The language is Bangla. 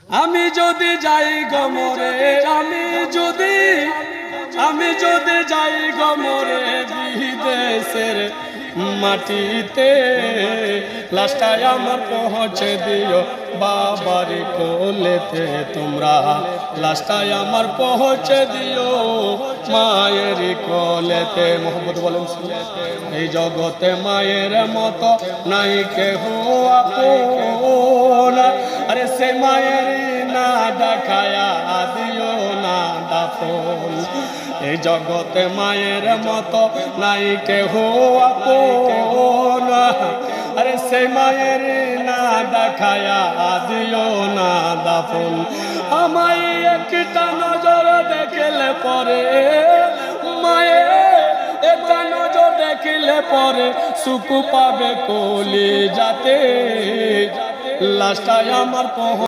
আমি যদি যাই গমরে, আমি যদি যাই গমরে বিদেশের মাটিতে, লাশটাই আমার পৌঁছে দিও বাবার কোলেতে। তোমরা লাশটাই আমার পৌঁছে দিও মায়ের কোলেতে। মোহাম্মদ বলেন, এই জগতে মায়ের মতো নাই কেহ আপন। আরে সে মায়ের না দেখায়া দিও না দাফন। এই জগতে মায়ের মতো নাই কেহ আপন। আরে সে মায়ের না দেখায়া দিও না দাফন। আমায় একটা নজর দেখলে পরে, মায়ের একটা নজর দেখলে পরে সুখ পাবে কলি যাতে। লাশটাই আমার